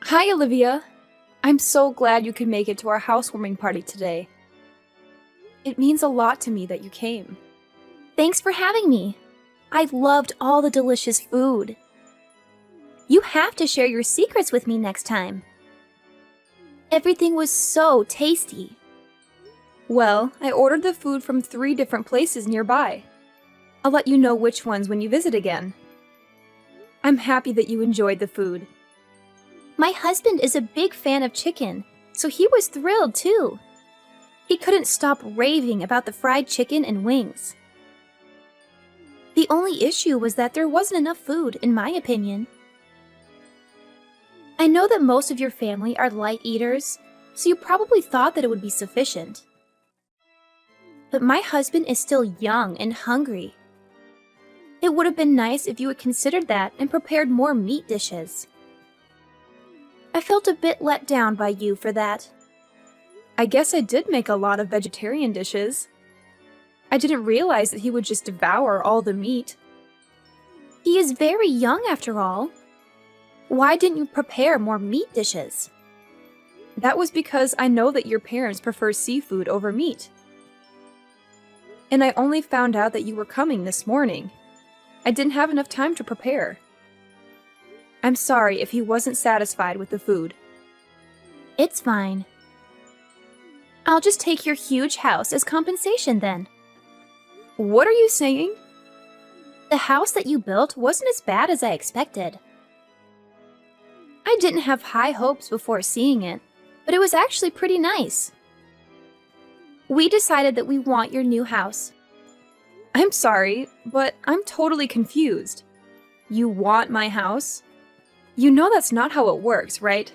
Hi, Olivia. I'm so glad you could make it to our housewarming party today. It means a lot to me that you came. Thanks for having me. I loved all the delicious food. You have to share your secrets with me next time. Everything was so tasty. Well, I ordered the food from 3 different places nearby. I'll let you know which ones when you visit again. I'm happy that you enjoyed the food. My husband is a big fan of chicken, so he was thrilled too. He couldn't stop raving about the fried chicken and wings. The only issue was that there wasn't enough food, in my opinion. I know that most of your family are light eaters, so you probably thought that it would be sufficient. But my husband is still young and hungry. It would have been nice if you had considered that and prepared more meat dishes. I felt a bit let down by you for that. I guess I did make a lot of vegetarian dishes. I didn't realize that he would just devour all the meat. He is very young after all. Why didn't you prepare more meat dishes? That was because I know that your parents prefer seafood over meat. And I only found out that you were coming this morning. I didn't have enough time to prepare. I'm sorry if he wasn't satisfied with the food. It's fine. I'll just take your huge house as compensation then. What are you saying? The house that you built wasn't as bad as I expected. I didn't have high hopes before seeing it, but it was actually pretty nice. We decided that we want your new house. I'm sorry, but I'm totally confused. You want my house? You know that's not how it works, right?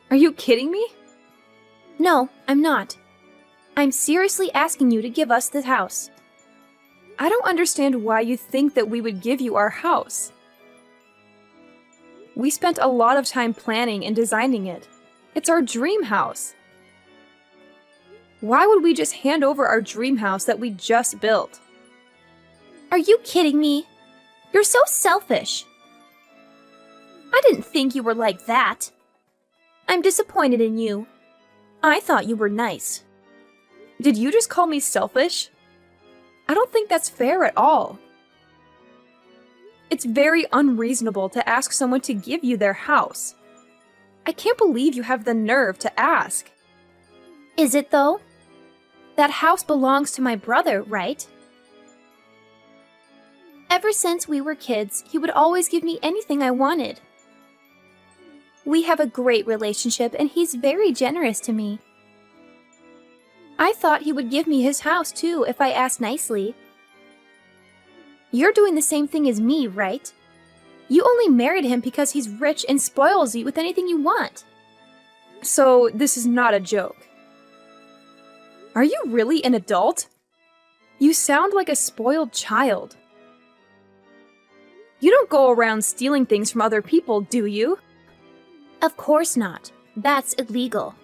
Are you kidding me? No, I'm not. I'm seriously asking you to give us the house. I don't understand why you think that we would give you our house. We spent a lot of time planning and designing it. It's our dream house. Why would we just hand over our dream house that we just built? Are you kidding me? You're so selfish. I didn't think you were like that. I'm disappointed in you. I thought you were nice. Did you just call me selfish? I don't think that's fair at all. It's very unreasonable to ask someone to give you their house. I can't believe you have the nerve to ask. Is it though? That house belongs to my brother, right? Ever since we were kids, he would always give me anything I wanted. We have a great relationship and he's very generous to me. I thought he would give me his house too if I asked nicely. You're doing the same thing as me, right? You only married him because he's rich and spoils you with anything you want. So this is not a joke. Are you really an adult? You sound like a spoiled child. You don't go around stealing things from other people, do you? Of course not. That's illegal.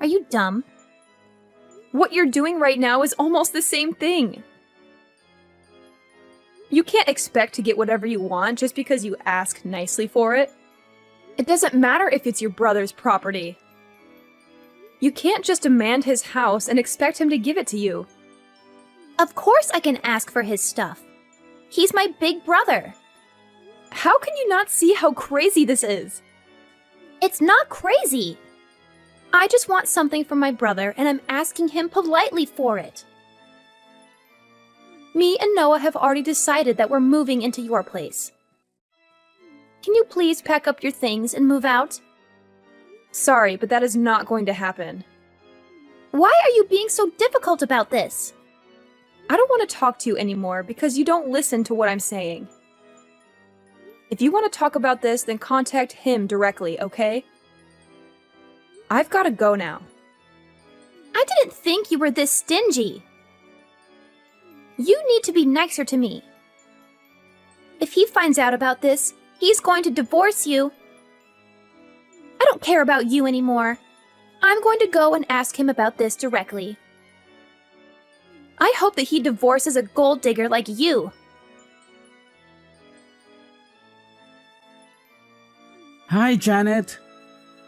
Are you dumb? What you're doing right now is almost the same thing. You can't expect to get whatever you want just because you ask nicely for it. It doesn't matter if it's your brother's property. You can't just demand his house and expect him to give it to you. Of course I can ask for his stuff. He's my big brother. How can you not see how crazy this is? It's not crazy. I just want something from my brother and I'm asking him politely for it. Me and Noah have already decided that we're moving into your place. Can you please pack up your things and move out? Sorry, but that is not going to happen. Why are you being so difficult about this? I don't want to talk to you anymore because you don't listen to what I'm saying. If you want to talk about this, then contact him directly, okay? I've got to go now. I didn't think you were this stingy. You need to be nicer to me. If he finds out about this, he's going to divorce you. I don't care about you anymore. I'm going to go and ask him about this directly. I hope that he divorces a gold digger like you. Hi, Janet.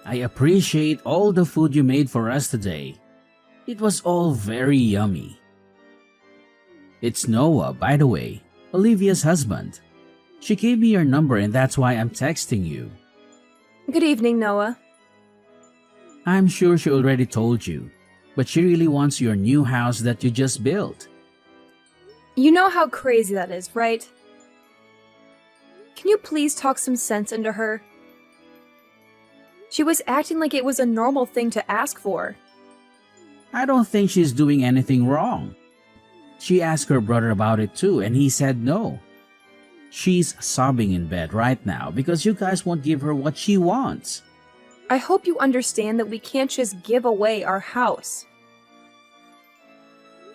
I appreciate all the food you made for us today. It was all very yummy. It's Noah, by the way, Olivia's husband. She gave me your number and that's why I'm texting you. Good evening, Noah. I'm sure she already told you, but she really wants your new house that you just built. You know how crazy that is, right? Can you please talk some sense into her? She was acting like it was a normal thing to ask for. I don't think she's doing anything wrong. She asked her brother about it too and he said no. She's sobbing in bed right now because you guys won't give her what she wants. I hope you understand that we can't just give away our house.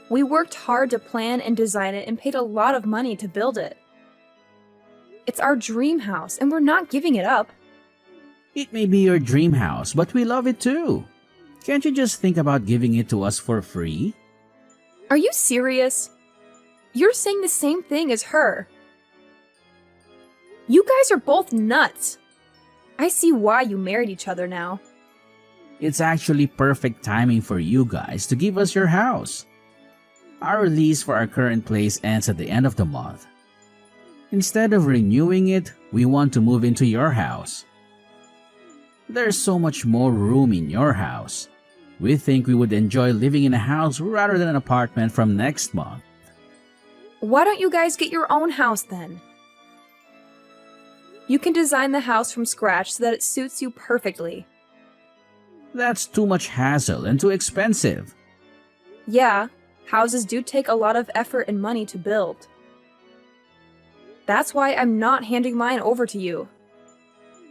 We worked hard to plan and design it and paid a lot of money to build it. It's our dream house and we're not giving it up. It may be your dream house, but we love it too. Can't you just think about giving it to us for free? Are you serious? You're saying the same thing as her. You guys are both nuts. I see why you married each other now. It's actually perfect timing for you guys to give us your house. Our lease for our current place ends at the end of the month. Instead of renewing it, we want to move into your house. There's so much more room in your house. We think we would enjoy living in a house rather than an apartment from next month. Why don't you guys get your own house then? You can design the house from scratch so that it suits you perfectly. That's too much hassle and too expensive. Yeah, houses do take a lot of effort and money to build. That's why I'm not handing mine over to you.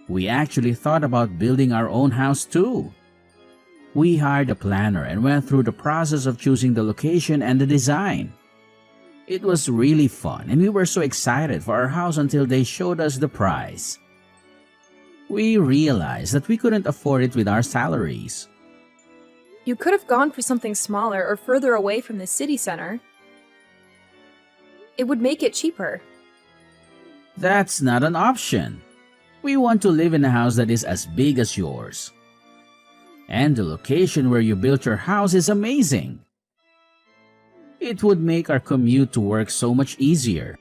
We actually thought about building our own house too. We hired a planner and went through the process of choosing the location and the design. It was really fun and we were so excited for our house until they showed us the price. We realized that we couldn't afford it with our salaries. You could have gone for something smaller or further away from the city center. It would make it cheaper. That's not an option. We want to live in a house that is as big as yours. And the location where you built your house is amazing. It would make our commute to work so much easier.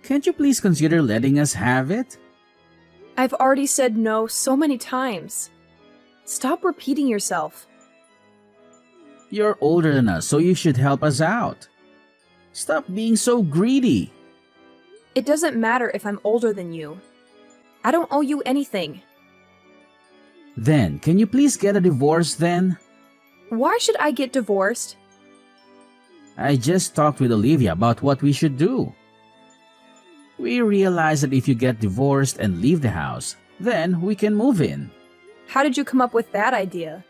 Can't you please consider letting us have it? I've already said no so many times. Stop repeating yourself. You're older than us, so you should help us out. Stop being so greedy. It doesn't matter if I'm older than you. I don't owe you anything. Then, can you please get a divorce then? Why should I get divorced? I just talked with Olivia about what we should do. We realized that if you get divorced and leave the house, then we can move in. How did you come up with that idea?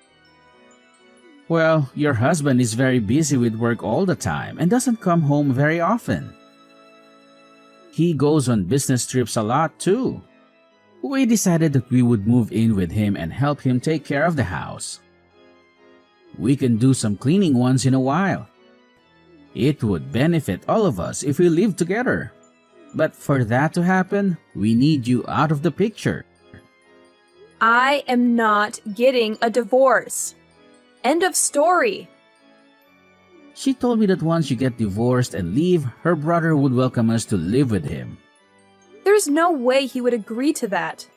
Well, your husband is very busy with work all the time and doesn't come home very often. He goes on business trips a lot too. We decided that we would move in with him and help him take care of the house. We can do some cleaning once in a while. It would benefit all of us if we live together. But for that to happen, we need you out of the picture. I am not getting a divorce. End of story. She told me that once you get divorced and leave, her brother would welcome us to live with him. There's no way he would agree to that.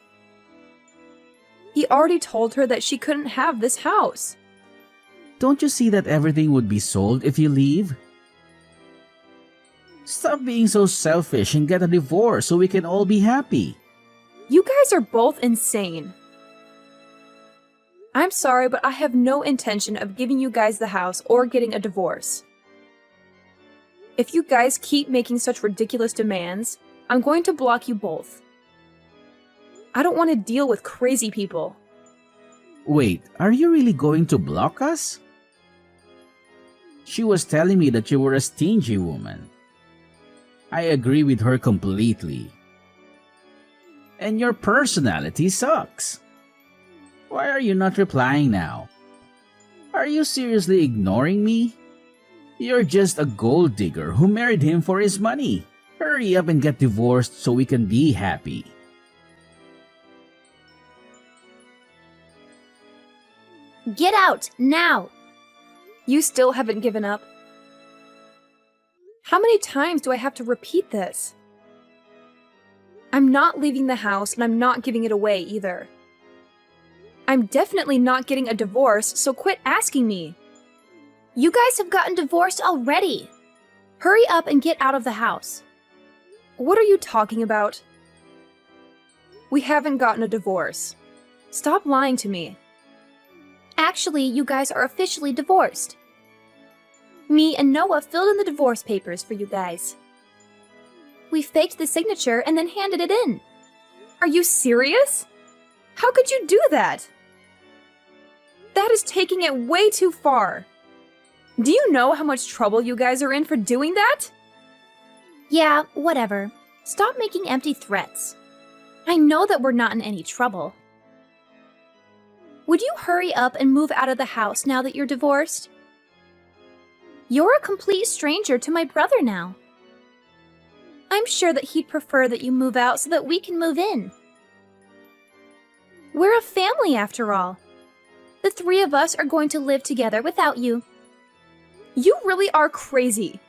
He already told her that she couldn't have this house. Don't you see that everything would be sold if you leave? Stop being so selfish and get a divorce so we can all be happy. You guys are both insane. I'm sorry, but I have no intention of giving you guys the house or getting a divorce. If you guys keep making such ridiculous demands, I'm going to block you both. I don't want to deal with crazy people. Wait, are you really going to block us? She was telling me that you were a stingy woman. I agree with her completely. And your personality sucks. Why are you not replying now? Are you seriously ignoring me? You're just a gold digger who married him for his money. Hurry up and get divorced so we can be happy. Get out, now! You still haven't given up. How many times do I have to repeat this? I'm not leaving the house and I'm not giving it away either. I'm definitely not getting a divorce, so quit asking me. You guys have gotten divorced already. Hurry up and get out of the house. What are you talking about? We haven't gotten a divorce. Stop lying to me. Actually, you guys are officially divorced. Me and Noah filled in the divorce papers for you guys. We faked the signature and then handed it in. Are you serious? How could you do that? That is taking it way too far. Do you know how much trouble you guys are in for doing that? Yeah, whatever. Stop making empty threats. I know that we're not in any trouble. Would you hurry up and move out of the house now that you're divorced? You're a complete stranger to my brother now. I'm sure that he'd prefer that you move out so that we can move in. We're a family after all. The three of us are going to live together without you. You really are crazy.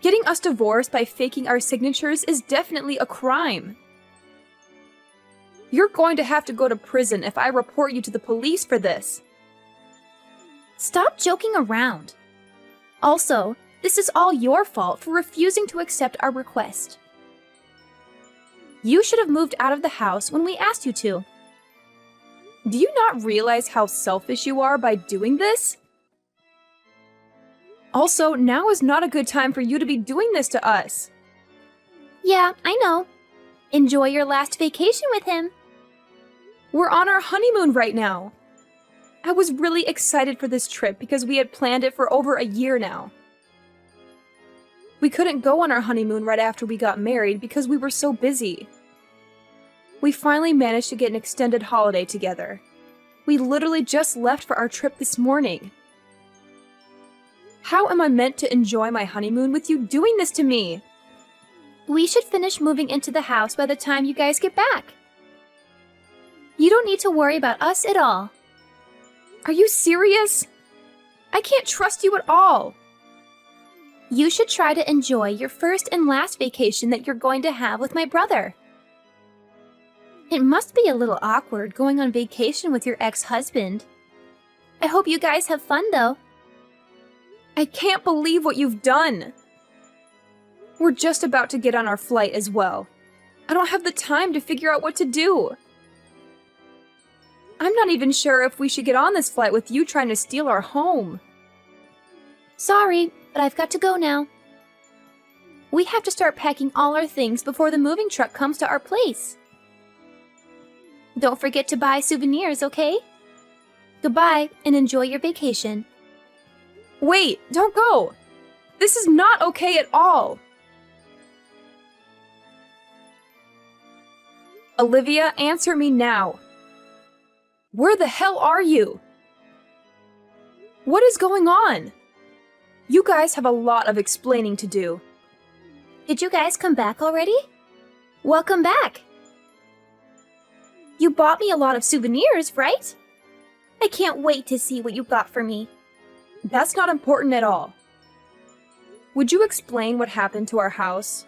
Getting us divorced by faking our signatures is definitely a crime. You're going to have to go to prison if I report you to the police for this. Stop joking around. Also, this is all your fault for refusing to accept our request. You should have moved out of the house when we asked you to. Do you not realize how selfish you are by doing this? Also, now is not a good time for you to be doing this to us. Yeah, I know. Enjoy your last vacation with him. We're on our honeymoon right now. I was really excited for this trip because we had planned it for over a year now. We couldn't go on our honeymoon right after we got married because we were so busy. We finally managed to get an extended holiday together. We literally just left for our trip this morning. How am I meant to enjoy my honeymoon with you doing this to me? We should finish moving into the house by the time you guys get back. You don't need to worry about us at all. Are you serious? I can't trust you at all. You should try to enjoy your first and last vacation that you're going to have with my brother. It must be a little awkward going on vacation with your ex-husband. I hope you guys have fun, though. I can't believe what you've done. We're just about to get on our flight as well. I don't have the time to figure out what to do. I'm not even sure if we should get on this flight with you trying to steal our home. Sorry, but I've got to go now. We have to start packing all our things before the moving truck comes to our place. Don't forget to buy souvenirs, okay? Goodbye, and enjoy your vacation. Wait, don't go! This is not okay at all! Olivia, answer me now. Where the hell are you? What is going on? You guys have a lot of explaining to do. Did you guys come back already? Welcome back. You bought me a lot of souvenirs, right? I can't wait to see what you got for me. That's not important at all. Would you explain what happened to our house?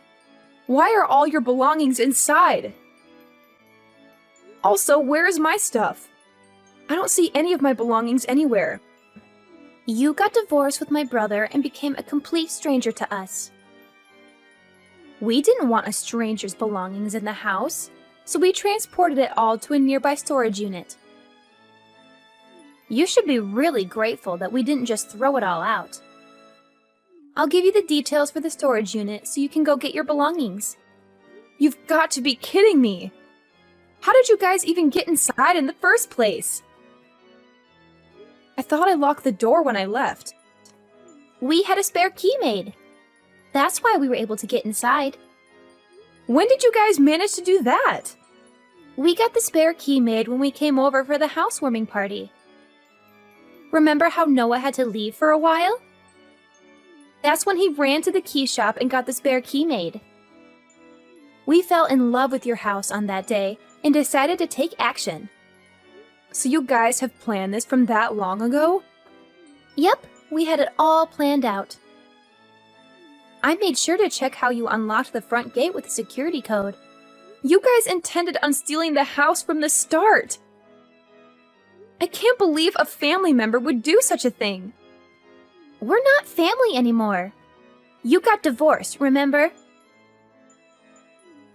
Why are all your belongings inside? Also, where is my stuff? I don't see any of my belongings anywhere. You got divorced with my brother and became a complete stranger to us. We didn't want a stranger's belongings in the house, so we transported it all to a nearby storage unit. You should be really grateful that we didn't just throw it all out. I'll give you the details for the storage unit so you can go get your belongings. You've got to be kidding me! How did you guys even get inside in the first place? I thought I locked the door when I left. We had a spare key made. That's why we were able to get inside. When did you guys manage to do that? We got the spare key made when we came over for the housewarming party. Remember how Noah had to leave for a while? That's when he ran to the key shop and got the spare key made. We fell in love with your house on that day and decided to take action. So you guys have planned this from that long ago? Yep, we had it all planned out. I made sure to check how you unlocked the front gate with the security code. You guys intended on stealing the house from the start. I can't believe a family member would do such a thing. We're not family anymore. You got divorced, remember?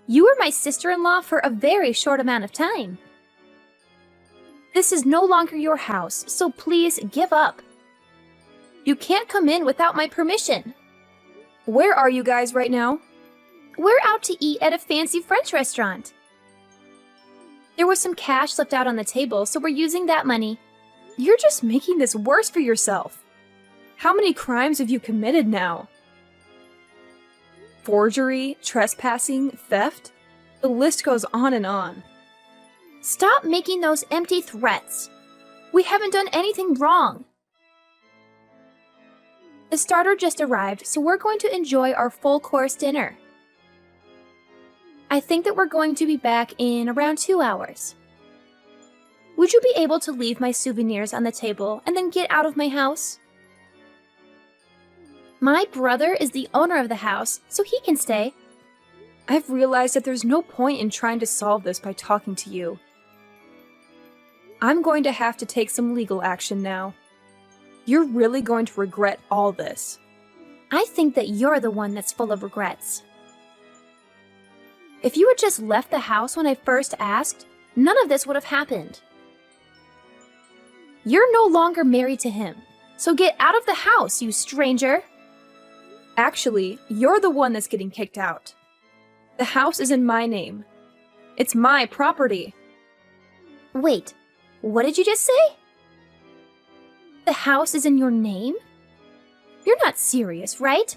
You were my sister-in-law for a very short amount of time. This is no longer your house, so please give up. You can't come in without my permission. Where are you guys right now? We're out to eat at a fancy French restaurant. There was some cash left out on the table, so we're using that money. You're just making this worse for yourself. How many crimes have you committed now? Forgery, trespassing, theft? The list goes on and on. Stop making those empty threats. We haven't done anything wrong. The starter just arrived, so we're going to enjoy our full-course dinner. I think that we're going to be back in around 2 hours. Would you be able to leave my souvenirs on the table and then get out of my house? My brother is the owner of the house, so he can stay. I've realized that there's no point in trying to solve this by talking to you. I'm going to have to take some legal action now. You're really going to regret all this. I think that you're the one that's full of regrets. If you had just left the house when I first asked, none of this would have happened. You're no longer married to him, so get out of the house, you stranger. Actually, you're the one that's getting kicked out. The house is in my name. It's my property. Wait, what did you just say? The house is in your name? You're not serious, right?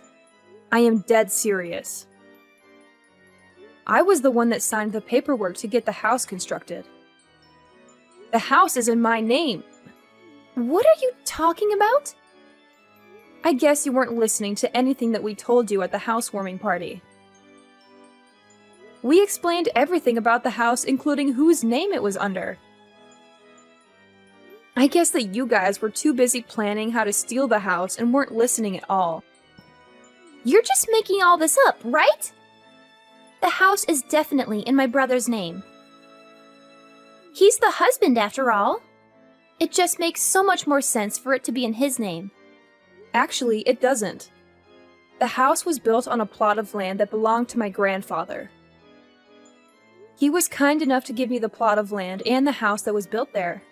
I am dead serious. I was the one that signed the paperwork to get the house constructed. The house is in my name. What are you talking about? I guess you weren't listening to anything that we told you at the housewarming party. We explained everything about the house, including whose name it was under. I guess that you guys were too busy planning how to steal the house and weren't listening at all. You're just making all this up, right? The house is definitely in my brother's name. He's the husband, after all. It just makes so much more sense for it to be in his name. Actually, it doesn't. The house was built on a plot of land that belonged to my grandfather. He was kind enough to give me the plot of land and the house that was built there.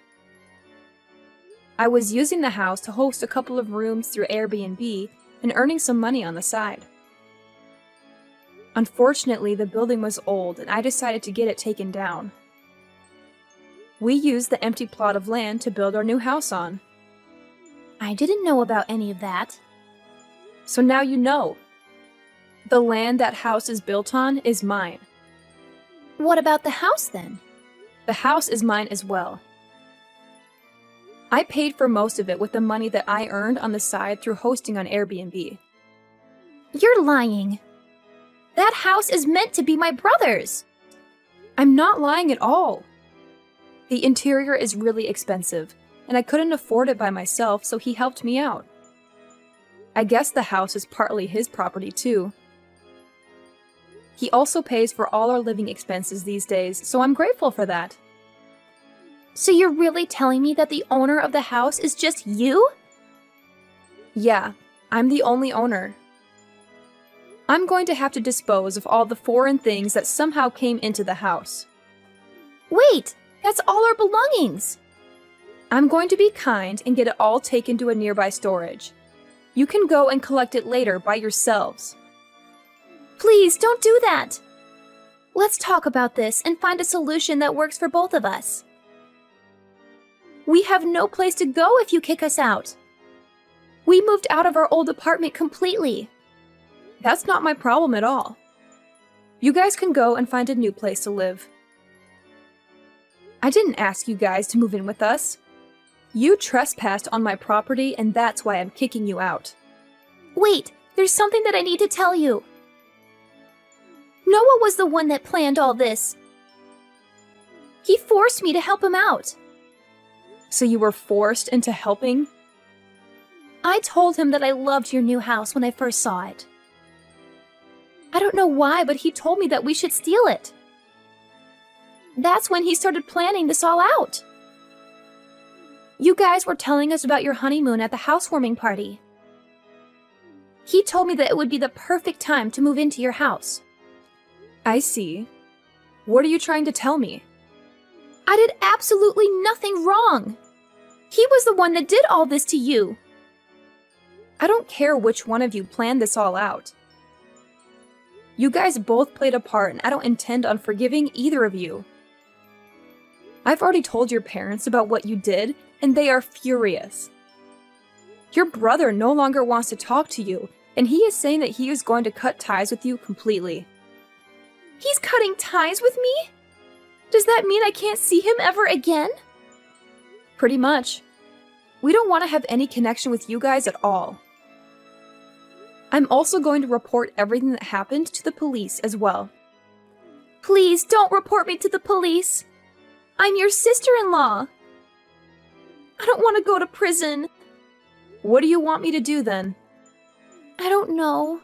I was using the house to host a couple of rooms through Airbnb and earning some money on the side. Unfortunately, the building was old and I decided to get it taken down. We used the empty plot of land to build our new house on. I didn't know about any of that. So now you know. The land that house is built on is mine. What about the house then? The house is mine as well. I paid for most of it with the money that I earned on the side through hosting on Airbnb. You're lying. That house is meant to be my brother's. I'm not lying at all. The interior is really expensive, and I couldn't afford it by myself, so he helped me out. I guess the house is partly his property too. He also pays for all our living expenses these days, so I'm grateful for that. So you're really telling me that the owner of the house is just you? Yeah, I'm the only owner. I'm going to have to dispose of all the foreign things that somehow came into the house. Wait, that's all our belongings. I'm going to be kind and get it all taken to a nearby storage. You can go and collect it later by yourselves. Please don't do that. Let's talk about this and find a solution that works for both of us. We have no place to go if you kick us out. We moved out of our old apartment completely. That's not my problem at all. You guys can go and find a new place to live. I didn't ask you guys to move in with us. You trespassed on my property, and that's why I'm kicking you out. Wait, there's something that I need to tell you. Noah was the one that planned all this. He forced me to help him out. So you were forced into helping? I told him that I loved your new house when I first saw it. I don't know why, but he told me that we should steal it. That's when he started planning this all out. You guys were telling us about your honeymoon at the housewarming party. He told me that it would be the perfect time to move into your house. I see. What are you trying to tell me? I did absolutely nothing wrong. He was the one that did all this to you. I don't care which one of you planned this all out. You guys both played a part, and I don't intend on forgiving either of you. I've already told your parents about what you did, and they are furious. Your brother no longer wants to talk to you, and he is saying that he is going to cut ties with you completely. He's cutting ties with me? Does that mean I can't see him ever again? Pretty much. We don't want to have any connection with you guys at all. I'm also going to report everything that happened to the police as well. Please don't report me to the police. I'm your sister-in-law. I don't want to go to prison. What do you want me to do then? I don't know.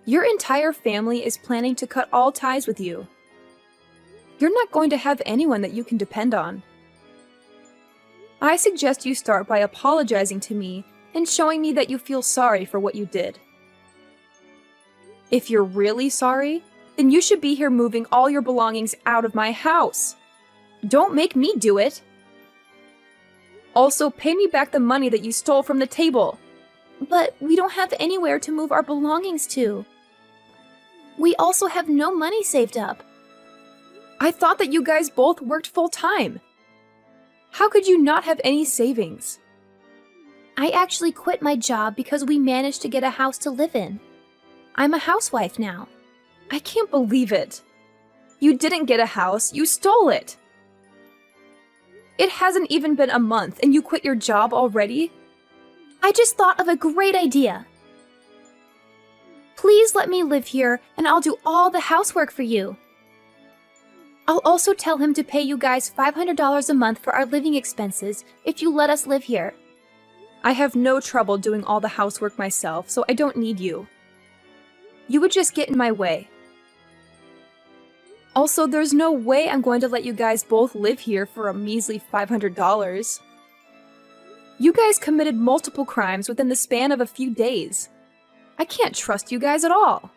Your entire family is planning to cut all ties with you. You're not going to have anyone that you can depend on. I suggest you start by apologizing to me and showing me that you feel sorry for what you did. If you're really sorry, then you should be here moving all your belongings out of my house. Don't make me do it. Also, pay me back the money that you stole from the table. But we don't have anywhere to move our belongings to. We also have no money saved up. I thought that you guys both worked full-time. How could you not have any savings? I actually quit my job because we managed to get a house to live in. I'm a housewife now. I can't believe it. You didn't get a house, you stole it. It hasn't even been a month and you quit your job already? I just thought of a great idea. Please let me live here and I'll do all the housework for you. I'll also tell him to pay you guys $500 a month for our living expenses if you let us live here. I have no trouble doing all the housework myself, so I don't need you. You would just get in my way. Also, there's no way I'm going to let you guys both live here for a measly $500. You guys committed multiple crimes within the span of a few days. I can't trust you guys at all.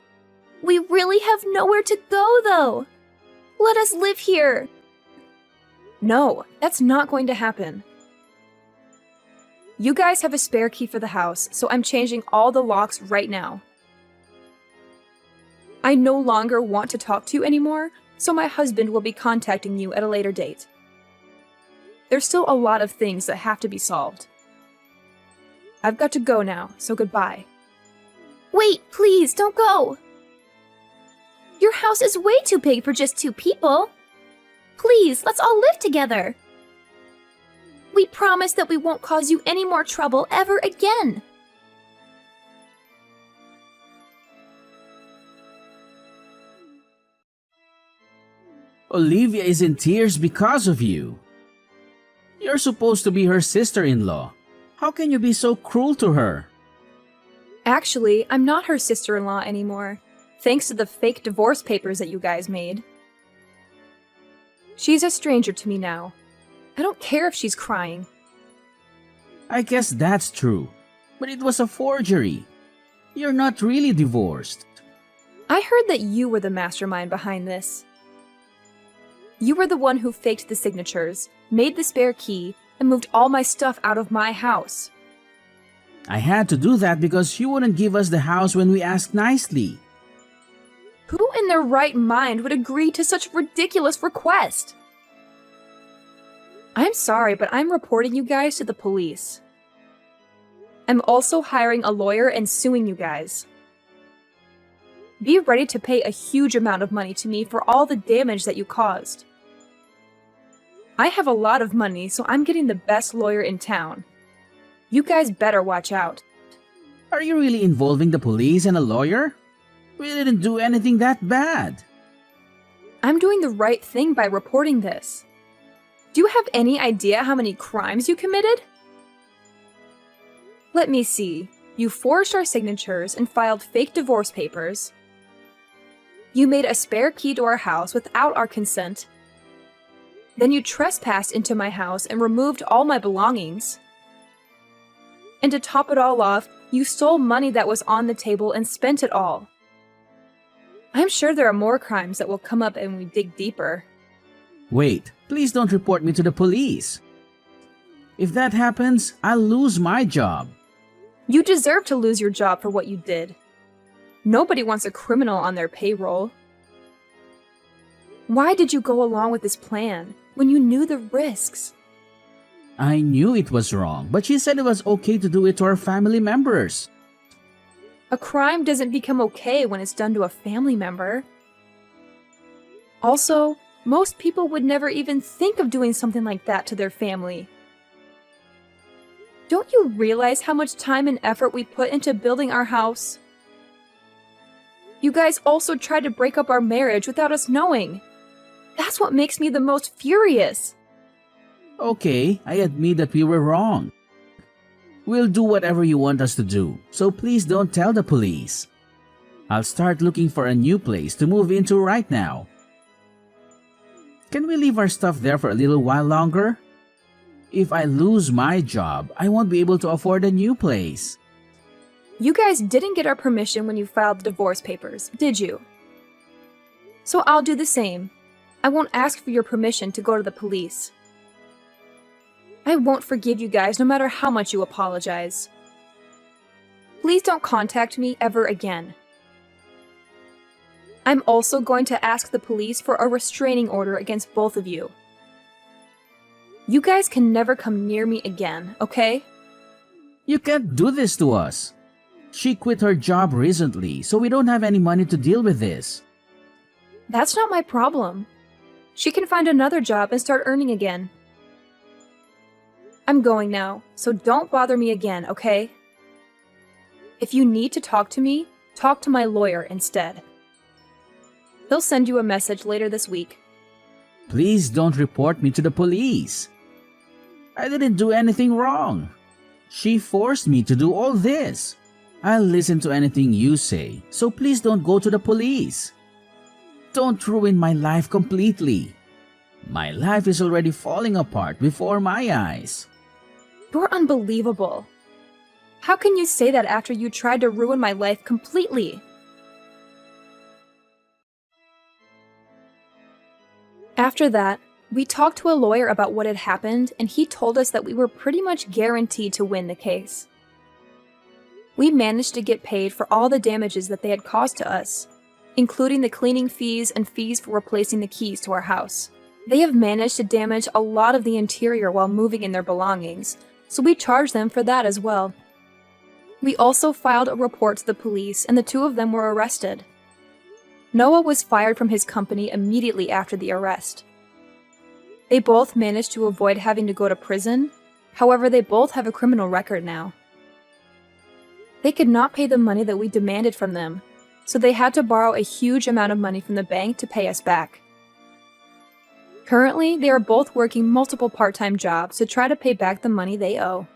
We really have nowhere to go, though. Let us live here. No, that's not going to happen. You guys have a spare key for the house, so I'm changing all the locks right now. I no longer want to talk to you anymore, so my husband will be contacting you at a later date. There's still a lot of things that have to be solved. I've got to go now, so goodbye. Wait, please, don't go. Your house is way too big for just 2 people. Please, let's all live together. We promise that we won't cause you any more trouble ever again. Olivia is in tears because of you. You're supposed to be her sister-in-law. How can you be so cruel to her? Actually, I'm not her sister-in-law anymore, thanks to the fake divorce papers that you guys made. She's a stranger to me now. I don't care if she's crying. I guess that's true, but it was a forgery. You're not really divorced. I heard that you were the mastermind behind this. You were the one who faked the signatures, made the spare key, and moved all my stuff out of my house. I had to do that because you wouldn't give us the house when we asked nicely. Who in their right mind would agree to such a ridiculous request? I'm sorry, but I'm reporting you guys to the police. I'm also hiring a lawyer and suing you guys. Be ready to pay a huge amount of money to me for all the damage that you caused. I have a lot of money, so I'm getting the best lawyer in town. You guys better watch out. Are you really involving the police and a lawyer? We didn't do anything that bad. I'm doing the right thing by reporting this. Do you have any idea how many crimes you committed? Let me see. You forged our signatures and filed fake divorce papers. You made a spare key to our house without our consent. Then you trespassed into my house and removed all my belongings. And to top it all off, you stole money that was on the table and spent it all. I'm sure there are more crimes that will come up when we dig deeper. Wait, please don't report me to the police. If that happens, I'll lose my job. You deserve to lose your job for what you did. Nobody wants a criminal on their payroll. Why did you go along with this plan when you knew the risks? I knew it was wrong, but she said it was okay to do it to our family members. A crime doesn't become okay when it's done to a family member. Also, most people would never even think of doing something like that to their family. Don't you realize how much time and effort we put into building our house? You guys also tried to break up our marriage without us knowing. That's what makes me the most furious. Okay, I admit that we were wrong. We'll do whatever you want us to do, so please don't tell the police. I'll start looking for a new place to move into right now. Can we leave our stuff there for a little while longer? If I lose my job, I won't be able to afford a new place. You guys didn't get our permission when you filed the divorce papers, did you? So I'll do the same. I won't ask for your permission to go to the police. I won't forgive you guys no matter how much you apologize. Please don't contact me ever again. I'm also going to ask the police for a restraining order against both of you. You guys can never come near me again, okay? You can't do this to us. She quit her job recently, so we don't have any money to deal with this. That's not my problem. She can find another job and start earning again. I'm going now, so don't bother me again, okay? If you need to talk to me, talk to my lawyer instead. He'll send you a message later this week. Please don't report me to the police. I didn't do anything wrong. She forced me to do all this. I'll listen to anything you say, so please don't go to the police. Don't ruin my life completely. My life is already falling apart before my eyes. You're unbelievable. How can you say that after you tried to ruin my life completely? After that, we talked to a lawyer about what had happened, and he told us that we were pretty much guaranteed to win the case. We managed to get paid for all the damages that they had caused to us, including the cleaning fees and fees for replacing the keys to our house. They have managed to damage a lot of the interior while moving in their belongings, so we charged them for that as well. We also filed a report to the police, and the two of them were arrested. Noah was fired from his company immediately after the arrest. They both managed to avoid having to go to prison, however, they both have a criminal record now. They could not pay the money that we demanded from them, so they had to borrow a huge amount of money from the bank to pay us back. Currently, they are both working multiple part-time jobs to try to pay back the money they owe.